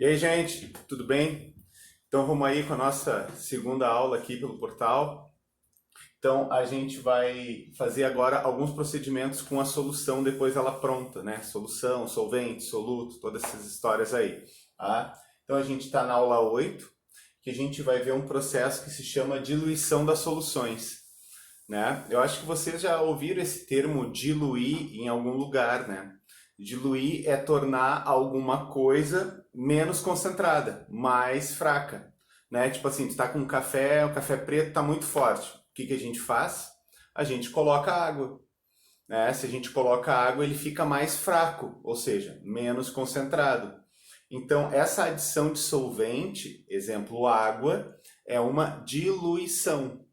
E aí, gente, tudo bem? Então vamos aí com a nossa segunda aula aqui pelo portal. Então a gente vai fazer agora alguns procedimentos com a solução depois ela pronta, né? Solução, solvente, soluto, todas essas histórias aí, tá? Então a gente está na aula 8, que a gente vai ver um processo que se chama diluição das soluções, né? Eu acho que vocês já ouviram esse termo diluir em algum lugar, né? Diluir é tornar alguma coisa menos concentrada, mais fraca, né? Tipo assim, tu tá com um café, o café preto tá muito forte. O que que a gente faz? A gente coloca água, né? Se a gente coloca água, ele fica mais fraco, ou seja, menos concentrado. Então, essa adição de solvente, exemplo, água, é uma diluição.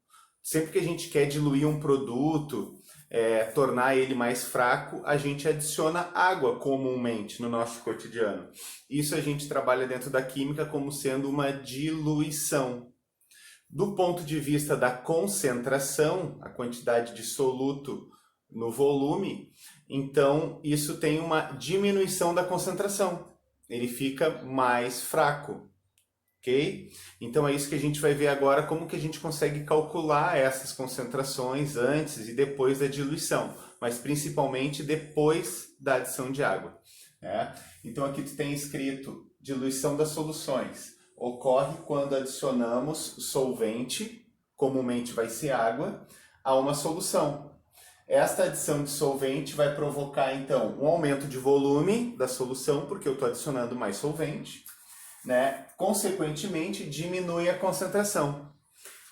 Sempre que a gente quer diluir um produto, tornar ele mais fraco, a gente adiciona água comumente no nosso cotidiano. Isso a gente trabalha dentro da química como sendo uma diluição. Do ponto de vista da concentração, a quantidade de soluto no volume, então isso tem uma diminuição da concentração. Ele fica mais fraco. Ok? Então é isso que a gente vai ver agora, como que a gente consegue calcular essas concentrações antes e depois da diluição, mas principalmente depois da adição de água, né? Então aqui tu tem escrito diluição das soluções. Ocorre quando adicionamos solvente, comumente vai ser água, a uma solução. Esta adição de solvente vai provocar então um aumento de volume da solução, porque eu estou adicionando mais solvente, né? Consequentemente, diminui a concentração.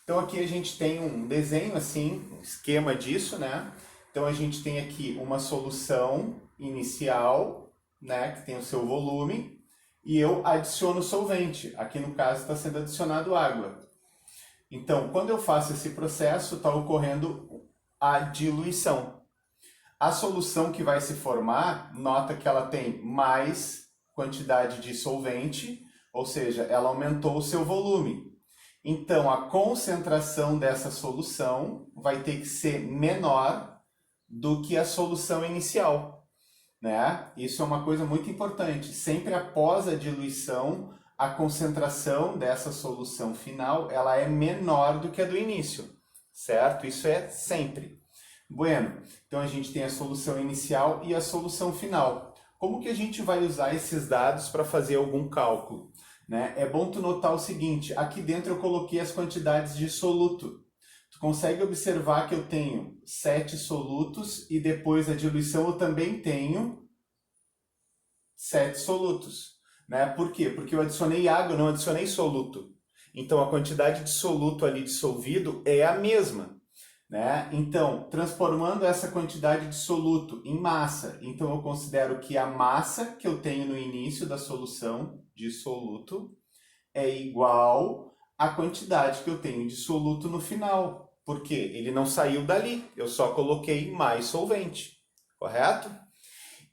Então aqui a gente tem um desenho assim, um esquema disso, né? Então a gente tem aqui uma solução inicial, né, que tem o seu volume, e eu adiciono solvente. Aqui no caso está sendo adicionado água. Então, quando eu faço esse processo, está ocorrendo a diluição. A solução que vai se formar, nota que ela tem mais quantidade de solvente, ou seja, ela aumentou o seu volume. Então, a concentração dessa solução vai ter que ser menor do que a solução inicial, né? Isso é uma coisa muito importante. Sempre após a diluição, a concentração dessa solução final, ela é menor do que a do início, certo? Isso é sempre. Bueno, então a gente tem a solução inicial e a solução final. Como que a gente vai usar esses dados para fazer algum cálculo, né? É bom tu notar o seguinte, aqui dentro eu coloquei as quantidades de soluto. Tu consegue observar que eu tenho 7 solutos e depois da diluição eu também tenho 7 solutos, né? Por quê? Porque eu adicionei água, eu não adicionei soluto. Então a quantidade de soluto ali dissolvido é a mesma, né? Então, transformando essa quantidade de soluto em massa, então eu considero que a massa que eu tenho no início da solução de soluto é igual à quantidade que eu tenho de soluto no final, porque ele não saiu dali, eu só coloquei mais solvente, correto?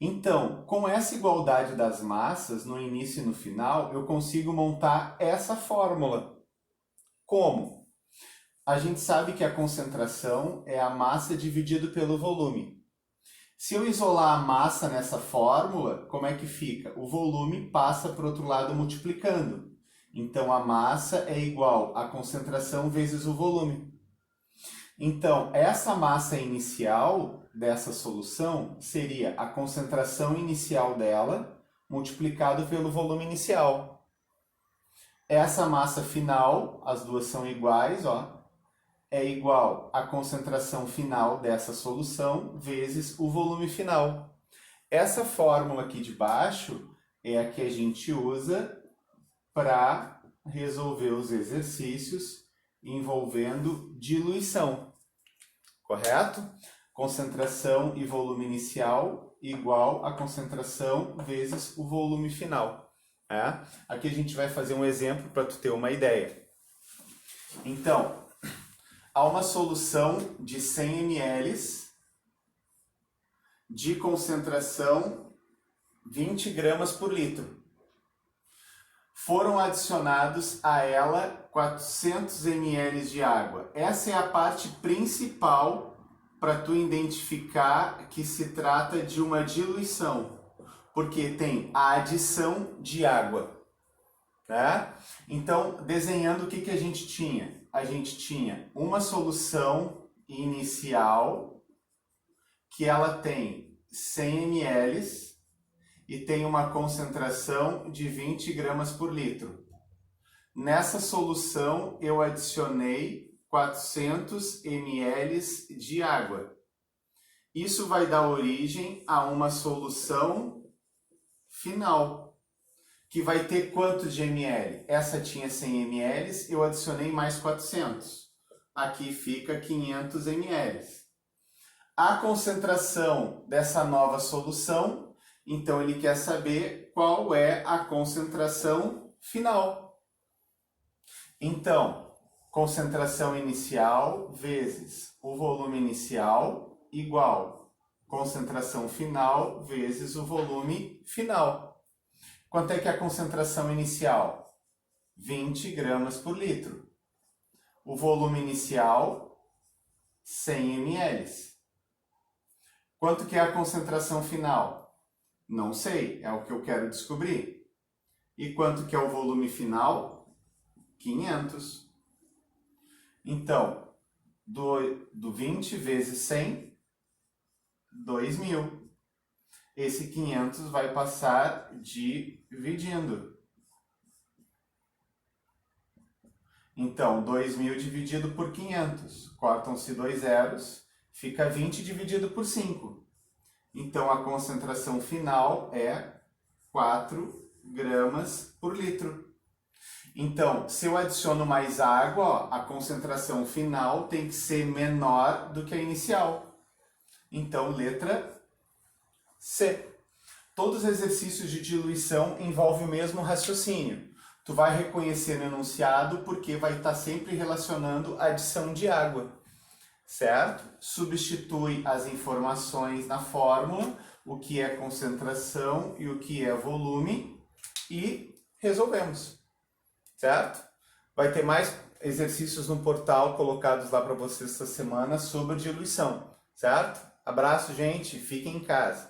Então, com essa igualdade das massas no início e no final, eu consigo montar essa fórmula. Como? A gente sabe que a concentração é a massa dividido pelo volume. Se eu isolar a massa nessa fórmula, como é que fica? O volume passa para o outro lado multiplicando. Então, a massa é igual à concentração vezes o volume. Então, essa massa inicial dessa solução seria a concentração inicial dela multiplicado pelo volume inicial. Essa massa final, as duas são iguais, ó, é igual à concentração final dessa solução vezes o volume final. Essa fórmula aqui de baixo é a que a gente usa para resolver os exercícios envolvendo diluição, correto? Concentração e volume inicial igual a concentração vezes o volume final. É? Aqui a gente vai fazer um exemplo para tu ter uma ideia. Então, há uma solução de 100 ml de concentração 20 gramas por litro. Foram adicionados a ela 400 ml de água. Essa é a parte principal para tu identificar que se trata de uma diluição, porque tem a adição de água. né? Então, desenhando, o que que a gente tinha? A gente tinha uma solução inicial que ela tem 100 ml e tem uma concentração de 20 gramas por litro. Nessa solução, eu adicionei 400 ml de água. Isso vai dar origem a uma solução final, que vai ter quanto de ml? Essa tinha 100 ml, eu adicionei mais 400. Aqui fica 500 ml. A concentração dessa nova solução, então ele quer saber qual é a concentração final. Então, concentração inicial vezes o volume inicial igual concentração final vezes o volume final. Quanto é que é a concentração inicial? 20 gramas por litro. O volume inicial, 100 ml. Quanto que é a concentração final? Não sei, é o que eu quero descobrir. E quanto que é o volume final? 500. Então, do 20 vezes 100, 2.000. Esse 500 vai passar dividindo. Então, 2.000 dividido por 500. Cortam-se 2 zeros, fica 20 dividido por 5. Então, a concentração final é 4 gramas por litro. Então, se eu adiciono mais água, ó, a concentração final tem que ser menor do que a inicial. Então, letra C. Todos os exercícios de diluição envolvem o mesmo raciocínio. Tu vai reconhecer no enunciado porque vai estar sempre relacionando a adição de água, certo? Substitui as informações na fórmula, o que é concentração e o que é volume, e resolvemos, certo? Vai ter mais exercícios no portal colocados lá para vocês essa semana sobre diluição, certo? Abraço, gente. Fiquem em casa.